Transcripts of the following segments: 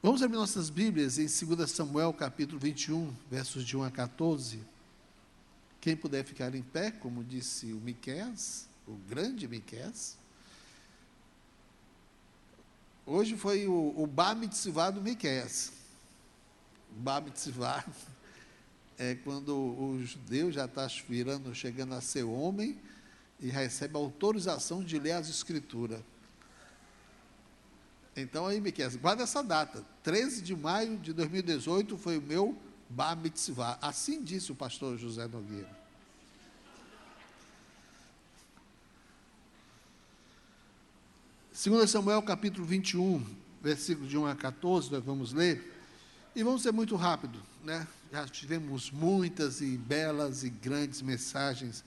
Vamos abrir nossas Bíblias em 2 Samuel, capítulo 21, versos de 1 a 14. Quem puder ficar em pé, como disse o Miqueias, o grande Miqueias. Hoje foi o Bar Mitzvah do Miqueias. O Bar Mitzvah é quando o judeu já está chegando a ser homem e recebe a autorização de ler as Escrituras. Então, aí, Miqueias, guarda essa data. 13 de maio de 2018 foi o meu Bar Mitzvah. Assim disse o pastor José Nogueira. Segundo Samuel, capítulo 21, versículos de 1 a 14, nós vamos ler. E vamos ser muito rápido, né? Já tivemos muitas e belas e grandes mensagens.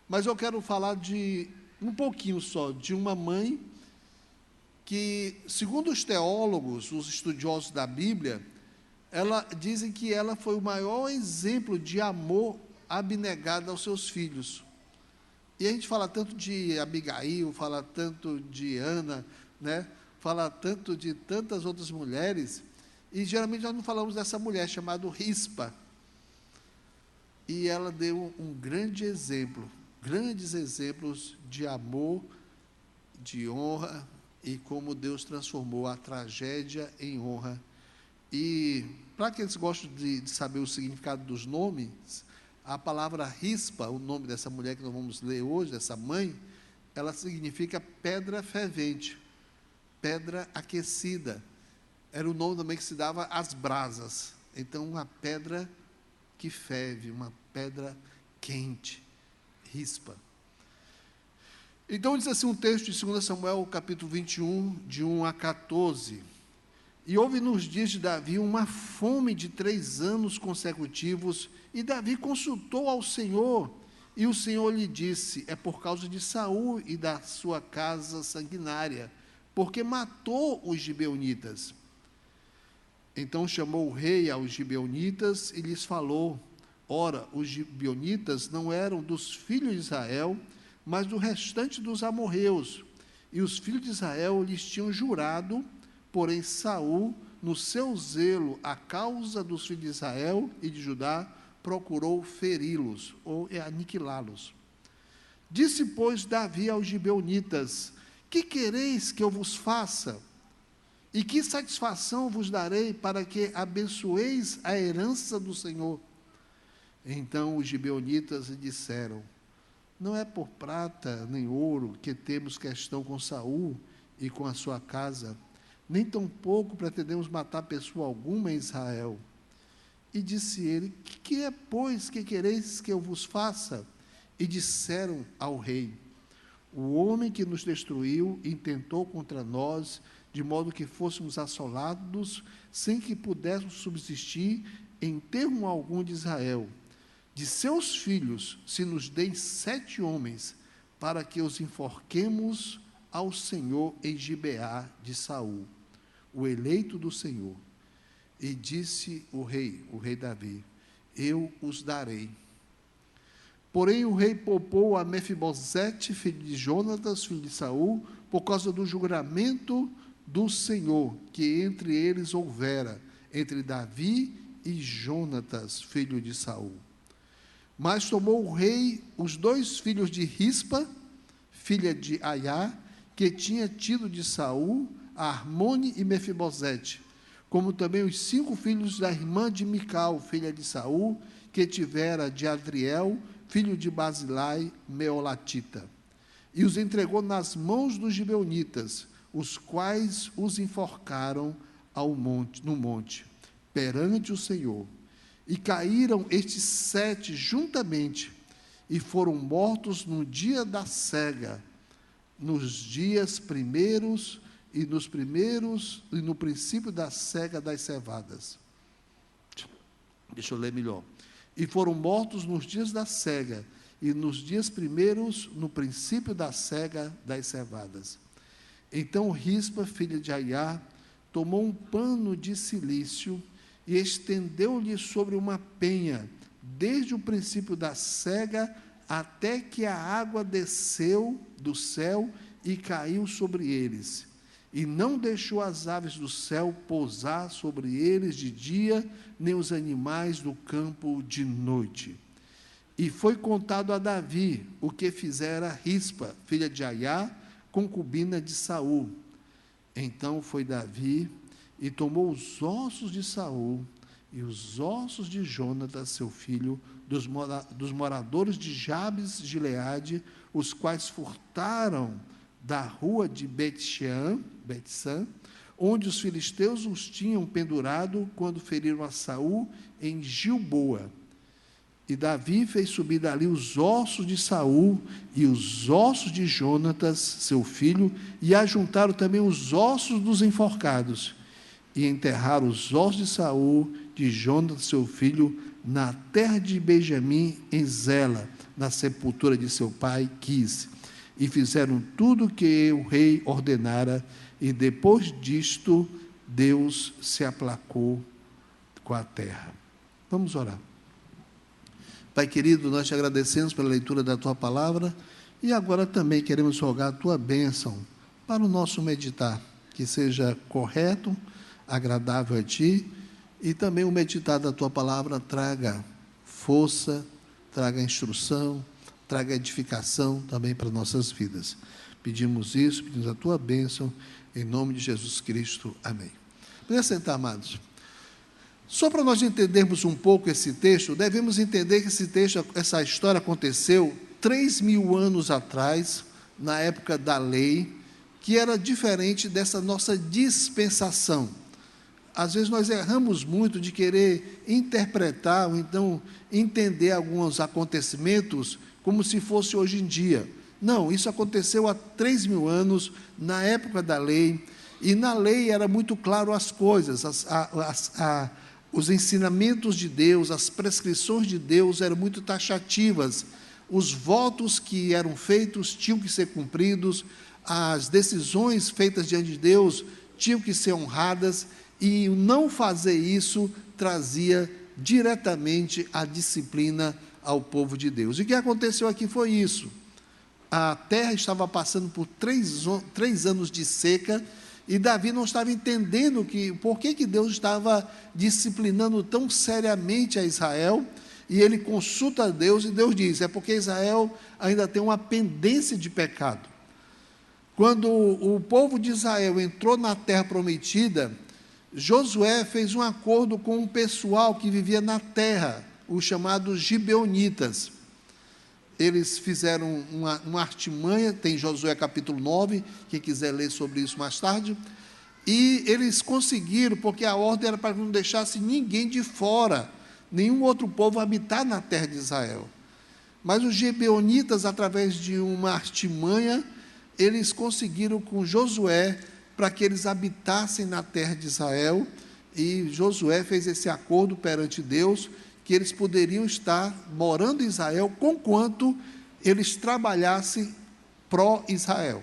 Mas eu quero falar de um pouquinho só, de uma mãe que, segundo os teólogos, os estudiosos da Bíblia, dizem que ela foi o maior exemplo de amor abnegado aos seus filhos. E a gente fala tanto de Abigail, fala tanto de Ana, né? Fala tanto de tantas outras mulheres, e geralmente nós não falamos dessa mulher chamada Rispa. E ela deu um grande exemplo, grandes exemplos de amor, de honra, e como Deus transformou a tragédia em honra. E, para aqueles que gostam de saber o significado dos nomes, a palavra Rispa, o nome dessa mulher que nós vamos ler hoje, dessa mãe, ela significa pedra fervente, pedra aquecida. Era o nome também que se dava às brasas. Então, uma pedra que ferve, uma pedra quente, Rispa. Então, diz assim um texto de 2 Samuel, capítulo 21, de 1 a 14. E houve nos dias de Davi uma fome de 3 anos consecutivos, e Davi consultou ao Senhor, e o Senhor lhe disse: é por causa de Saul e da sua casa sanguinária, porque matou os gibeonitas. Então chamou o rei aos gibeonitas e lhes falou: ora, os gibeonitas não eram dos filhos de Israel, mas do restante dos amorreus. E os filhos de Israel lhes tinham jurado, porém Saul, no seu zelo à causa dos filhos de Israel e de Judá, procurou feri-los ou aniquilá-los. Disse, pois, Davi aos gibeonitas: que quereis que eu vos faça? E que satisfação vos darei para que abençoeis a herança do Senhor? Então os gibeonitas lhe disseram: não é por prata nem ouro que temos questão com Saul e com a sua casa, nem tampouco pretendemos matar pessoa alguma em Israel. E disse ele: que é, pois, que quereis que eu vos faça? E disseram ao rei: o homem que nos destruiu intentou contra nós, de modo que fôssemos assolados, sem que pudéssemos subsistir em termo algum de Israel. De seus filhos, se nos deem 7 homens, para que os enforquemos ao Senhor em Gibeá de Saul, o eleito do Senhor. E disse o rei Davi: eu os darei. Porém o rei poupou a Mefibosete, filho de Jonatas, filho de Saul, por causa do julgamento do Senhor, que entre eles houvera, entre Davi e Jonatas, filho de Saul. Mas tomou o rei os 2 filhos de Rispa, filha de Aiá, que tinha tido de Saul, Armone e Mefibosete, como também os 5 filhos da irmã de Mical, filha de Saul, que tivera de Adriel, filho de Basilai, meolatita. E os entregou nas mãos dos gibeonitas, os quais os enforcaram no monte, perante o Senhor. E caíram estes 7 juntamente, e foram mortos no dia da cega, nos dias primeiros, e no princípio da cega das cevadas. Deixa eu ler melhor. E foram mortos nos dias da cega, e nos dias primeiros, no princípio da cega das cevadas. Então Rispa, filha de Aiá, tomou um pano de cilício e estendeu-lhe sobre uma penha, desde o princípio da cega até que a água desceu do céu e caiu sobre eles. e não deixou as aves do céu pousar sobre eles de dia, nem os animais do campo de noite. E foi contado a Davi o que fizera Rispa, filha de Aiá, concubina de Saul. Então foi Davi e tomou os ossos de Saul e os ossos de Jonatas, seu filho, dos moradores de Jabes de Gileade, os quais furtaram da rua de Bet-San, onde os filisteus os tinham pendurado quando feriram a Saul em Gilboa. E Davi fez subir dali os ossos de Saul e os ossos de Jonatas, seu filho, e ajuntaram também os ossos dos enforcados, e enterraram os ossos de Saul, de Jonatas, seu filho, na terra de Benjamim, em Zela, na sepultura de seu pai Quis. E fizeram tudo o que o rei ordenara, e depois disto, Deus se aplacou com a terra. Vamos orar. Pai querido, nós te agradecemos pela leitura da Tua palavra, e agora também queremos rogar a Tua bênção para o nosso meditar, que seja correto, agradável a Ti, e também o meditar da Tua palavra traga força, traga instrução, traga edificação também para nossas vidas. Pedimos isso, pedimos a Tua bênção, em nome de Jesus Cristo. Amém. Podem sentar, amados. Só para nós entendermos um pouco esse texto, devemos entender que esse texto, essa história aconteceu 3.000 anos atrás, na época da lei, que era diferente dessa nossa dispensação. Às vezes nós erramos muito de querer interpretar, ou então entender alguns acontecimentos como se fosse hoje em dia. Não, isso aconteceu há 3.000 anos, na época da lei, e na lei era muito claro as coisas, os ensinamentos de Deus, as prescrições de Deus eram muito taxativas, os votos que eram feitos tinham que ser cumpridos, as decisões feitas diante de Deus tinham que ser honradas, e não fazer isso trazia diretamente a disciplina ao povo de Deus. E o que aconteceu aqui foi isso. A terra estava passando por 3 anos de seca, e Davi não estava entendendo por que Deus estava disciplinando tão seriamente a Israel, e ele consulta a Deus, e Deus diz, é porque Israel ainda tem uma pendência de pecado. Quando o povo de Israel entrou na terra prometida, Josué fez um acordo com o pessoal que vivia na terra, os chamados gibeonitas. Eles fizeram uma artimanha, tem Josué capítulo 9, quem quiser ler sobre isso mais tarde, e eles conseguiram, porque a ordem era para que não deixasse ninguém de fora, nenhum outro povo habitar na terra de Israel. Mas os gibeonitas, através de uma artimanha, eles conseguiram com Josué, para que eles habitassem na terra de Israel, e Josué fez esse acordo perante Deus, que eles poderiam estar morando em Israel, conquanto eles trabalhassem pró-Israel.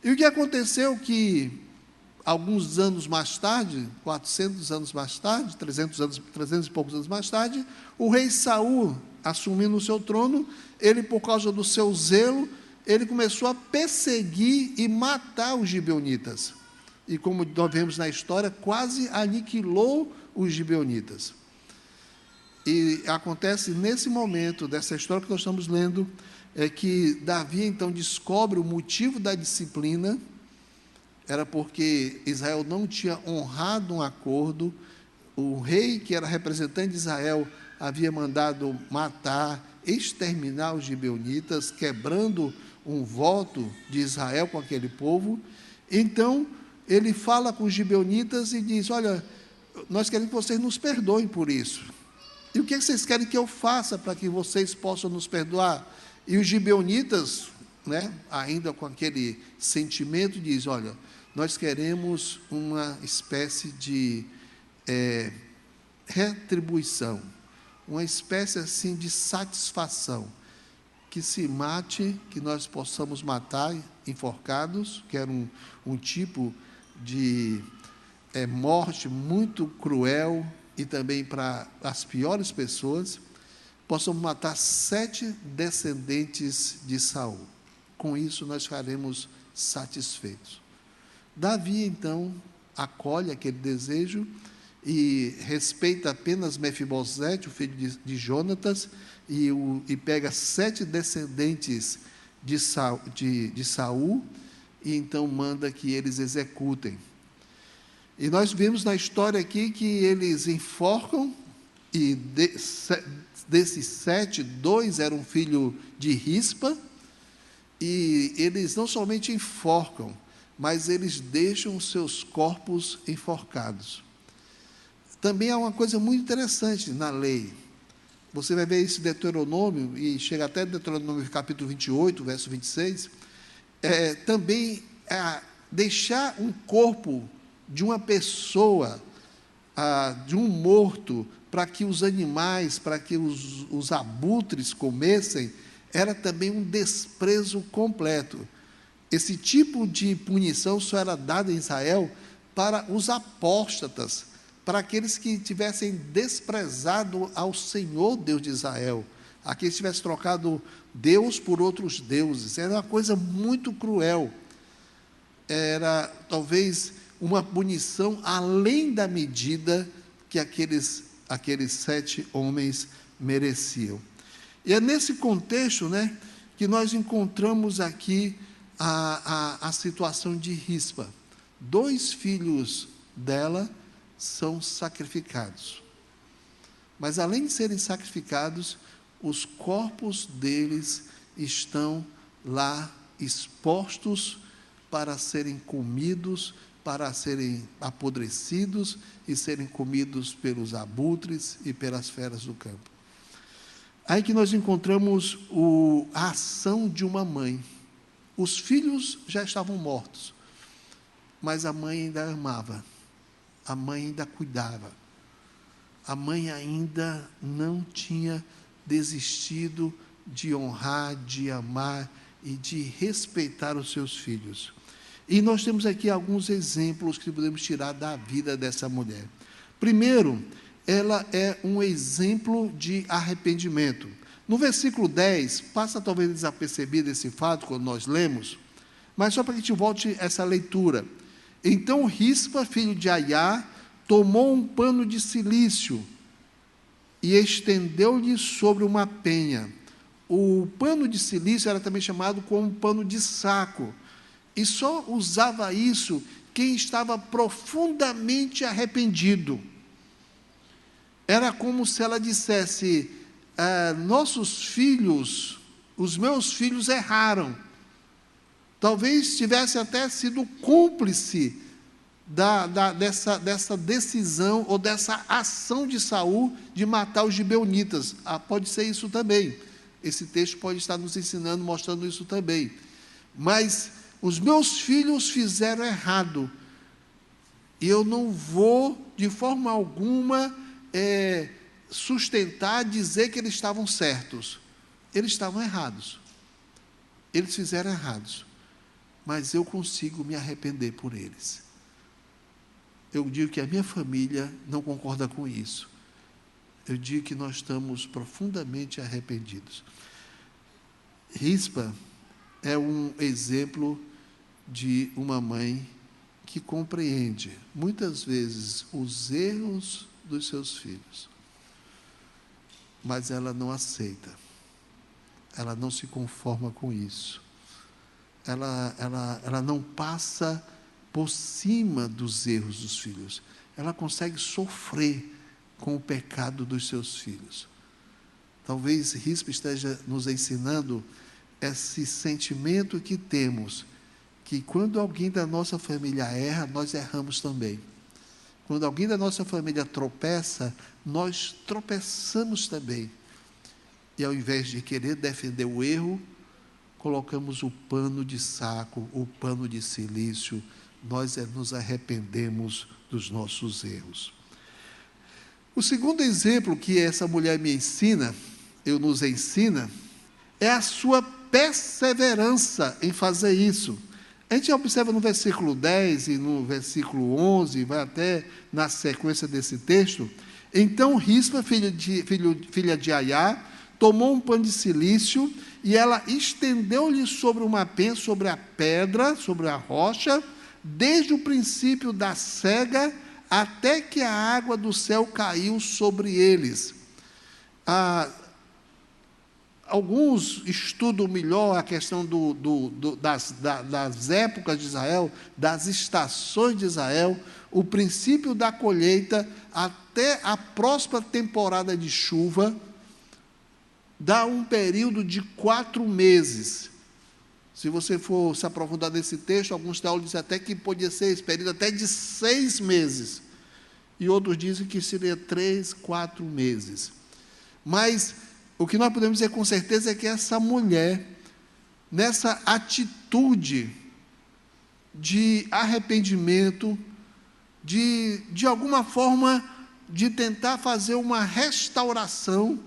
E o que aconteceu que, alguns anos mais tarde, 400 anos mais tarde, 300 e poucos anos mais tarde, o rei Saul, assumindo o seu trono, ele, por causa do seu zelo, ele começou a perseguir e matar os gibeonitas. E como nós vemos na história, quase aniquilou os gibeonitas. E acontece nesse momento dessa história que nós estamos lendo, é que Davi então descobre o motivo da disciplina, era porque Israel não tinha honrado um acordo, o rei que era representante de Israel havia mandado matar, exterminar os gibeonitas, quebrando um voto de Israel com aquele povo. Então ele fala com os gibeonitas e diz, olha, nós queremos que vocês nos perdoem por isso. E o que vocês querem que eu faça para que vocês possam nos perdoar? E os gibeonitas, ainda com aquele sentimento, diz, olha, nós queremos uma espécie de retribuição, uma espécie assim de satisfação, que se mate, que nós possamos matar enforcados, que era um tipo de morte muito cruel, e também para as piores pessoas, possamos matar 7 descendentes de Saul. Com isso nós ficaremos satisfeitos. Davi, então, acolhe aquele desejo e respeita apenas Mefibosete, o filho de Jonatas, e pega 7 descendentes de Saul, e então manda que eles executem. E nós vimos na história aqui que eles enforcam, e desses 7, 2 eram filho de Rispa, e eles não somente enforcam, mas eles deixam os seus corpos enforcados. Também há uma coisa muito interessante na lei. Você vai ver isso em Deuteronômio, e chega até Deuteronômio capítulo 28, verso 26, também deixar um corpo de uma pessoa, de um morto, para que os animais, para que os abutres comessem, era também um desprezo completo. Esse tipo de punição só era dada em Israel para os apóstatas, para aqueles que tivessem desprezado ao Senhor Deus de Israel, aqueles que tivessem trocado Deus por outros deuses. Era uma coisa muito cruel. Era talvez uma punição além da medida que aqueles 7 homens mereciam. E é nesse contexto, que nós encontramos aqui a situação de Rispa. 2 filhos dela são sacrificados. Mas, além de serem sacrificados, os corpos deles estão lá expostos para serem comidos, para serem apodrecidos e serem comidos pelos abutres e pelas feras do campo. Aí que nós encontramos a ação de uma mãe. Os filhos já estavam mortos, mas a mãe ainda amava, a mãe ainda cuidava, a mãe ainda não tinha desistido de honrar, de amar e de respeitar os seus filhos. E nós temos aqui alguns exemplos que podemos tirar da vida dessa mulher. Primeiro, ela é um exemplo de arrependimento. No versículo 10, passa talvez desapercebido esse fato quando nós lemos, mas só para que a gente volte essa leitura. Então Rispa, filho de Aiá, tomou um pano de cilício e estendeu-lhe sobre uma penha. O pano de cilício era também chamado como pano de saco, e só usava isso quem estava profundamente arrependido. Era como se ela dissesse: nossos filhos, os meus filhos erraram. Talvez tivesse até sido cúmplice dessa decisão ou dessa ação de Saul de matar os gibeonitas. Pode ser isso também. Esse texto pode estar nos ensinando, mostrando isso também. Mas os meus filhos fizeram errado, e eu não vou, de forma alguma, sustentar, dizer que eles estavam certos. Eles estavam errados. Eles fizeram errados. Mas eu consigo me arrepender por eles. Eu digo que a minha família não concorda com isso. Eu digo que nós estamos profundamente arrependidos. Rispa é um exemplo de uma mãe que compreende, muitas vezes, os erros dos seus filhos, mas ela não aceita, ela não se conforma com isso, ela não passa por cima dos erros dos filhos, ela consegue sofrer com o pecado dos seus filhos. Talvez Rispa esteja nos ensinando esse sentimento que temos, que quando alguém da nossa família erra, nós erramos também. Quando alguém da nossa família tropeça, nós tropeçamos também. E ao invés de querer defender o erro, colocamos o pano de saco, o pano de cilício, nós nos arrependemos dos nossos erros. O segundo exemplo que essa mulher me ensina, nos ensina, é a sua perseverança em fazer isso. A gente observa no versículo 10 e no versículo 11, vai até na sequência desse texto. Então Rispa, filha de Aiá, tomou um pano de cilício e ela estendeu-lhe sobre uma penha, sobre a pedra, sobre a rocha, desde o princípio da cega até que a água do céu caiu sobre eles. Alguns estudam melhor a questão das épocas de Israel, das estações de Israel, o princípio da colheita até a próxima temporada de chuva, dá um período de 4 meses. Se você for se aprofundar nesse texto, alguns teólogos dizem até que podia ser esse período até de 6 meses. E outros dizem que seria 3, 4 meses. Mas o que nós podemos dizer com certeza é que essa mulher, nessa atitude de arrependimento, de alguma forma, de tentar fazer uma restauração,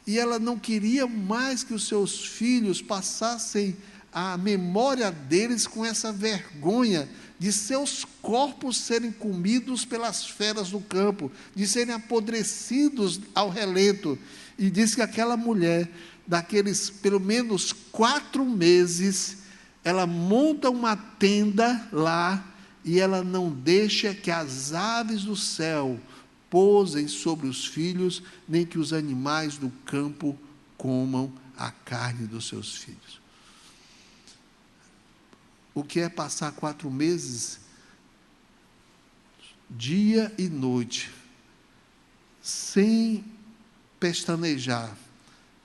e ela não queria mais que os seus filhos passassem a memória deles com essa vergonha de seus corpos serem comidos pelas feras do campo, de serem apodrecidos ao relento. E diz que aquela mulher, daqueles pelo menos 4 meses, ela monta uma tenda lá, e ela não deixa que as aves do céu pousem sobre os filhos, nem que os animais do campo comam a carne dos seus filhos. O que é passar 4 meses, dia e noite, sem pestanejar,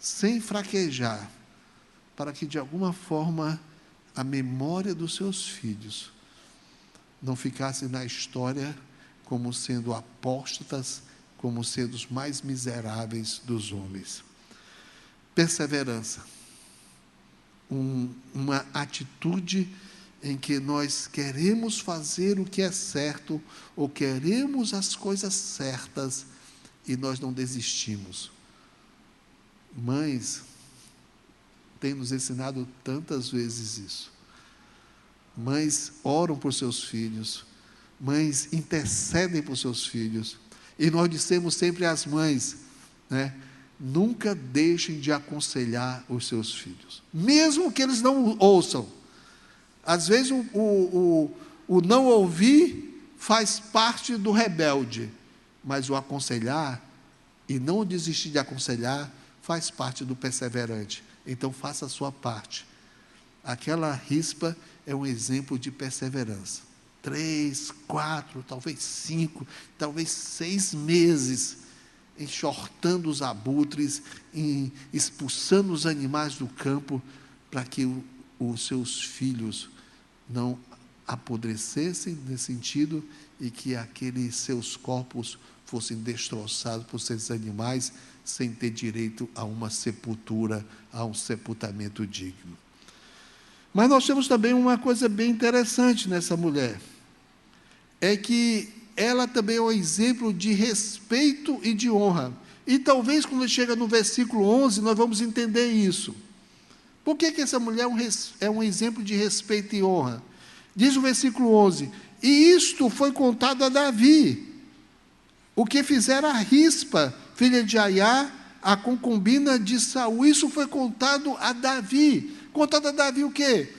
sem fraquejar, para que de alguma forma a memória dos seus filhos não ficasse na história como sendo apóstatas, como sendo os mais miseráveis dos homens. Perseverança, uma atitude em que nós queremos fazer o que é certo, ou queremos as coisas certas, e nós não desistimos. Mães têm nos ensinado tantas vezes isso. Mães oram por seus filhos, mães intercedem por seus filhos, e nós dissemos sempre às mães, né, nunca deixem de aconselhar os seus filhos, mesmo que eles não ouçam. Às vezes o não ouvir faz parte do rebelde, mas o aconselhar e não desistir de aconselhar faz parte do perseverante. Então faça a sua parte. Aquela rispa é um exemplo de perseverança. 3, 4, talvez 5, talvez 6 meses, enxortando os abutres, expulsando os animais do campo, para que os seus filhos não apodrecessem nesse sentido, e que aqueles seus corpos fossem destroçados por esses animais, sem ter direito a uma sepultura, a um sepultamento digno. Mas nós temos também uma coisa bem interessante nessa mulher, é que ela também é um exemplo de respeito e de honra. E talvez quando chega no versículo 11, nós vamos entender isso. Por que essa mulher é um exemplo de respeito e honra? Diz o versículo 11, e isto foi contado a Davi, o que fizera a Rispa, filha de Aiá, a concubina de Saul. Isso foi contado a Davi. Contado a Davi o quê?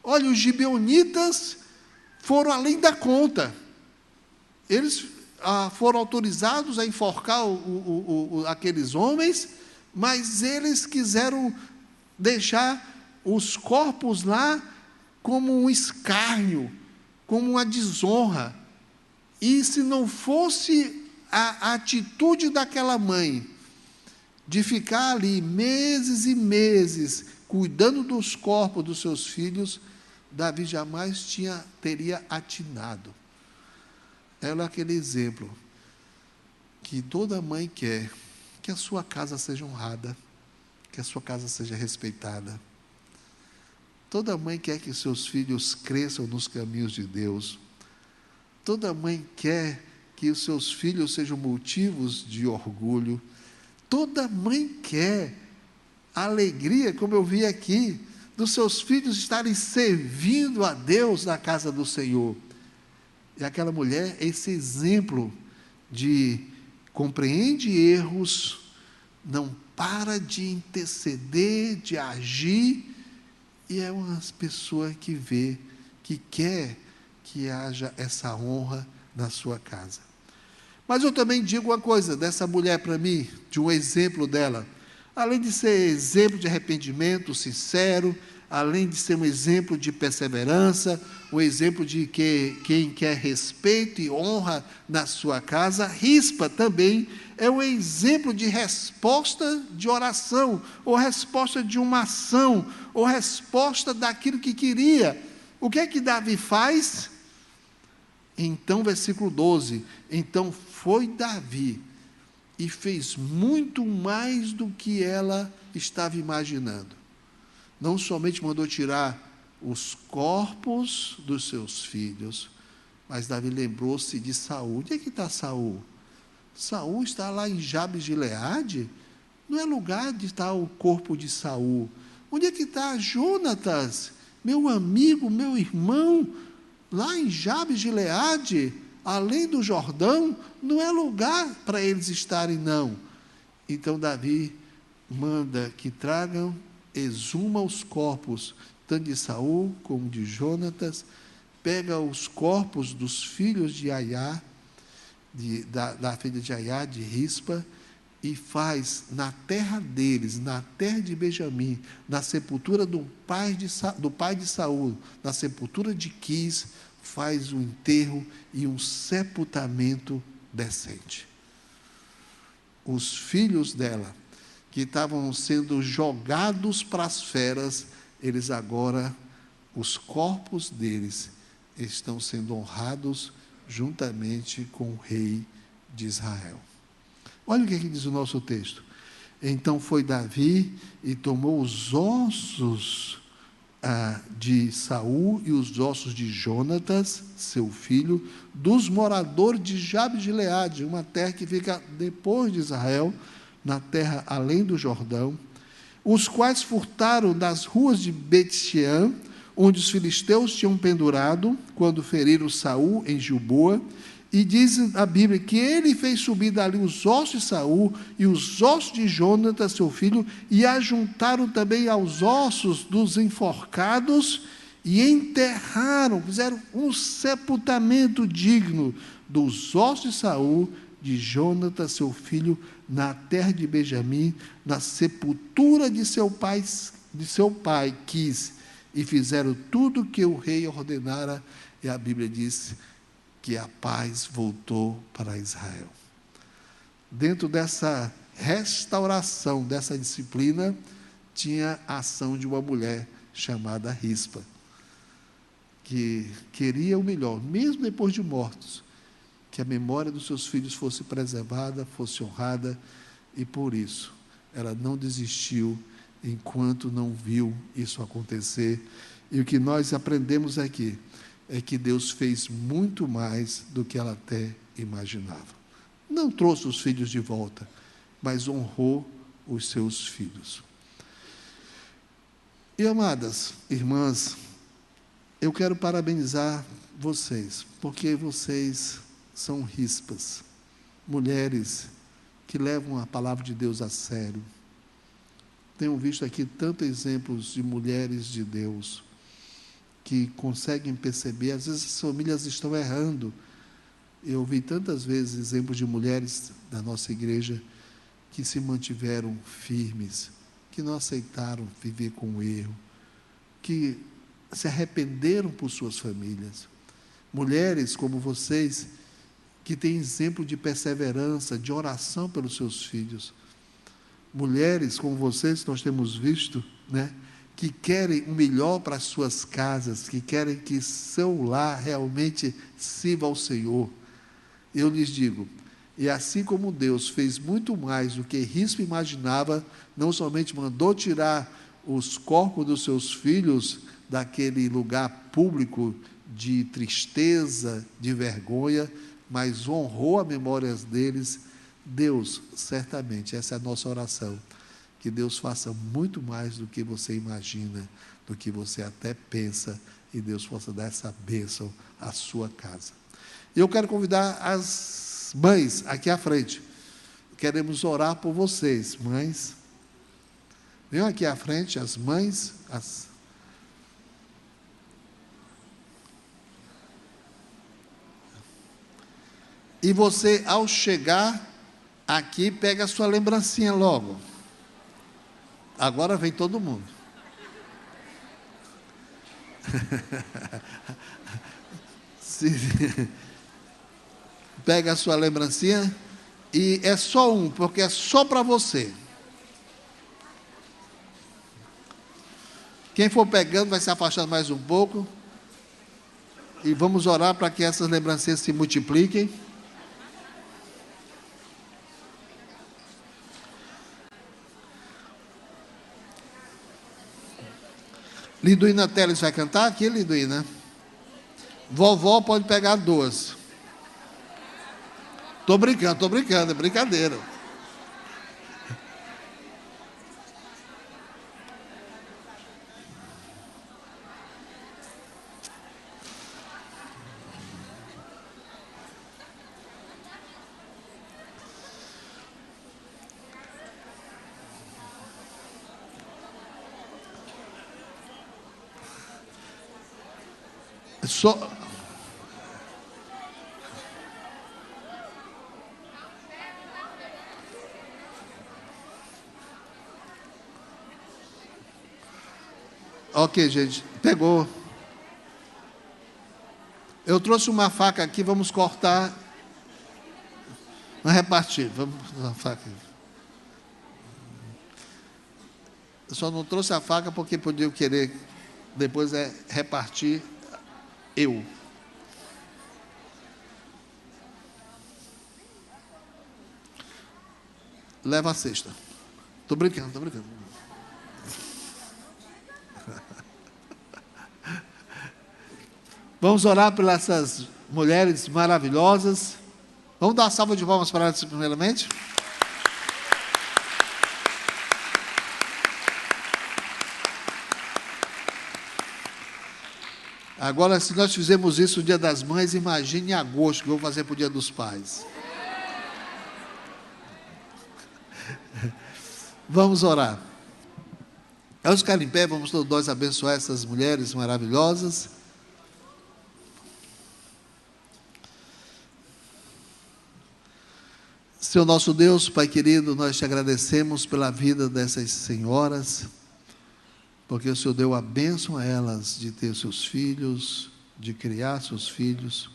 Olha, os gibeonitas foram além da conta. Eles foram autorizados a enforcar aqueles homens, mas eles quiseram deixar os corpos lá como um escárnio, como uma desonra. E se não fosse a atitude daquela mãe, de ficar ali meses e meses, cuidando dos corpos dos seus filhos, Davi jamais teria atinado. Ela é aquele exemplo que toda mãe quer, que a sua casa seja honrada, que a sua casa seja respeitada. Toda mãe quer que seus filhos cresçam nos caminhos de Deus. Toda mãe quer que os seus filhos sejam motivos de orgulho. Toda mãe quer a alegria, como eu vi aqui, dos seus filhos estarem servindo a Deus na casa do Senhor. E aquela mulher é esse exemplo de compreende erros, não para de interceder, de agir, e é uma pessoa que vê, que quer que haja essa honra na sua casa. Mas eu também digo uma coisa dessa mulher para mim, de um exemplo dela. Além de ser exemplo de arrependimento sincero, além de ser um exemplo de perseverança, um exemplo de quem quer respeito e honra na sua casa, Rispa também é um exemplo de resposta de oração, ou resposta de uma ação, ou resposta daquilo que queria. O que é que Davi faz? Então, versículo 12, então foi Davi e fez muito mais do que ela estava imaginando. Não somente mandou tirar os corpos dos seus filhos, mas Davi lembrou-se de Saul. Onde é que está Saul? Saul está lá em Jabes de Gileade? Não é lugar de estar o corpo de Saul. Onde é que está Jonatas, meu amigo, meu irmão, lá em Jabes de Gileade, além do Jordão? Não é lugar para eles estarem, não. Então Davi manda que tragam, exuma os corpos, tanto de Saul como de Jonatas, pega os corpos dos filhos de Aiá, da filha de Aiá, de Rispa, e faz na terra deles, na terra de Benjamim, na sepultura do pai de Saul, na sepultura de Quis, faz um enterro e um sepultamento decente. Os filhos dela, que estavam sendo jogados para as feras, eles agora, os corpos deles, estão sendo honrados juntamente com o rei de Israel. Olha o que diz o nosso texto. Então foi Davi e tomou os ossos de Saul e os ossos de Jonatas, seu filho, dos moradores de Jabes de Gileade, uma terra que fica depois de Israel, na terra além do Jordão, os quais furtaram das ruas de Bet-Shean, onde os filisteus tinham pendurado, quando feriram Saul em Gilboa, e diz a Bíblia que ele fez subir dali os ossos de Saul e os ossos de Jonatas, seu filho, e ajuntaram também aos ossos dos enforcados, e enterraram, fizeram um sepultamento digno dos ossos de Saul, de Jonatas, seu filho, na terra de Benjamim, na sepultura de seu pai Quis, e fizeram tudo o que o rei ordenara, e a Bíblia diz que a paz voltou para Israel. Dentro dessa restauração, dessa disciplina, tinha a ação de uma mulher chamada Rispa, que queria o melhor, mesmo depois de mortos, que a memória dos seus filhos fosse preservada, fosse honrada, e por isso ela não desistiu enquanto não viu isso acontecer. E o que nós aprendemos aqui é que Deus fez muito mais do que ela até imaginava. Não trouxe os filhos de volta, mas honrou os seus filhos. E, amadas irmãs, eu quero parabenizar vocês, porque vocês são rispas, mulheres que levam a palavra de Deus a sério. Tenho visto aqui tantos exemplos de mulheres de Deus que conseguem perceber, às vezes as famílias estão errando. Eu vi tantas vezes exemplos de mulheres da nossa igreja que se mantiveram firmes, que não aceitaram viver com o erro, que se arrependeram por suas famílias. Mulheres como vocês, que têm exemplo de perseverança, de oração pelos seus filhos. Mulheres como vocês, nós temos visto, né, que querem o melhor para as suas casas, que querem que seu lar realmente sirva ao Senhor. Eu lhes digo, e assim como Deus fez muito mais do que Rispa imaginava, não somente mandou tirar os corpos dos seus filhos daquele lugar público de tristeza, de vergonha, mas honrou a memória deles. Deus, certamente, essa é a nossa oração, que Deus faça muito mais do que você imagina, do que você até pensa, e Deus possa dar essa bênção à sua casa. E eu quero convidar as mães aqui à frente. Queremos orar por vocês, mães. Venham aqui à frente, as mães, E você, ao chegar aqui, pega a sua lembrancinha logo. Agora vem todo mundo. Pega a sua lembrancinha e é só um, porque é só para você. Quem for pegando vai se afastando mais um pouco. E vamos orar para que essas lembrancinhas se multipliquem. Liduína Teles vai cantar aqui, Liduína? Vovó pode pegar 2. Estou brincando, é brincadeira. Ok, gente, pegou. Eu trouxe uma faca aqui, vamos cortar. Vamos repartir. Vamos usar a faca. Eu só não trouxe a faca porque podia querer depois repartir eu. Leva a cesta. Estou brincando. Vamos orar pelas essas mulheres maravilhosas. Vamos dar uma salva de palmas para elas primeiramente? Agora, se nós fizemos isso no Dia das Mães, imagine em agosto, que eu vou fazer para o Dia dos Pais. Vamos orar. Vamos ficar em pé, vamos todos nós abençoar essas mulheres maravilhosas. Senhor nosso Deus, Pai querido, nós te agradecemos pela vida dessas senhoras, porque o Senhor deu a bênção a elas de ter seus filhos, de criar seus filhos.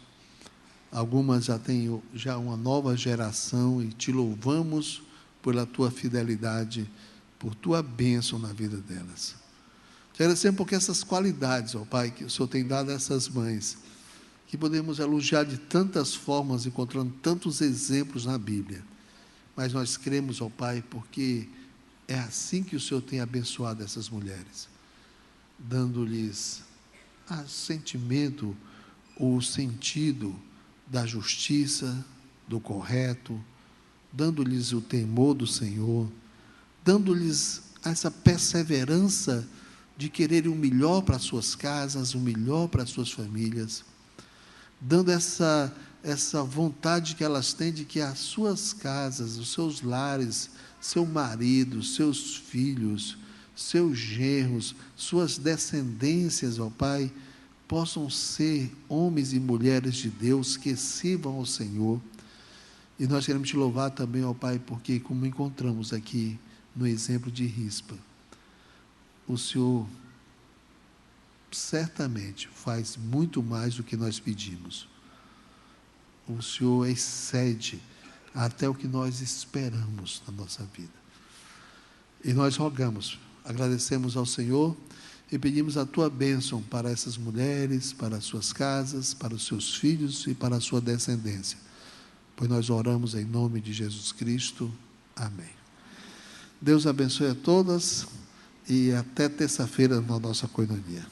Algumas já têm uma nova geração e te louvamos pela tua fidelidade, por tua bênção na vida delas. Te agradecemos porque essas qualidades, ó Pai, que o Senhor tem dado a essas mães, que podemos elogiar de tantas formas, encontrando tantos exemplos na Bíblia. Mas nós cremos, ó Pai, porque é assim que o Senhor tem abençoado essas mulheres, dando-lhes o sentimento, o sentido da justiça, do correto, dando-lhes o temor do Senhor, dando-lhes essa perseverança de quererem o melhor para as suas casas, o melhor para as suas famílias, dando essa vontade que elas têm de que as suas casas, os seus lares, seu marido, seus filhos, seus genros, suas descendências, ó Pai, possam ser homens e mulheres de Deus que sirvam ao Senhor. E nós queremos te louvar também, ó Pai, porque como encontramos aqui no exemplo de Rispa, o Senhor certamente faz muito mais do que nós pedimos. O Senhor excede até o que nós esperamos na nossa vida. E nós rogamos, agradecemos ao Senhor e pedimos a tua bênção para essas mulheres, para as suas casas, para os seus filhos e para a sua descendência. Pois nós oramos em nome de Jesus Cristo. Amém. Deus abençoe a todas e até terça-feira na nossa coinonia.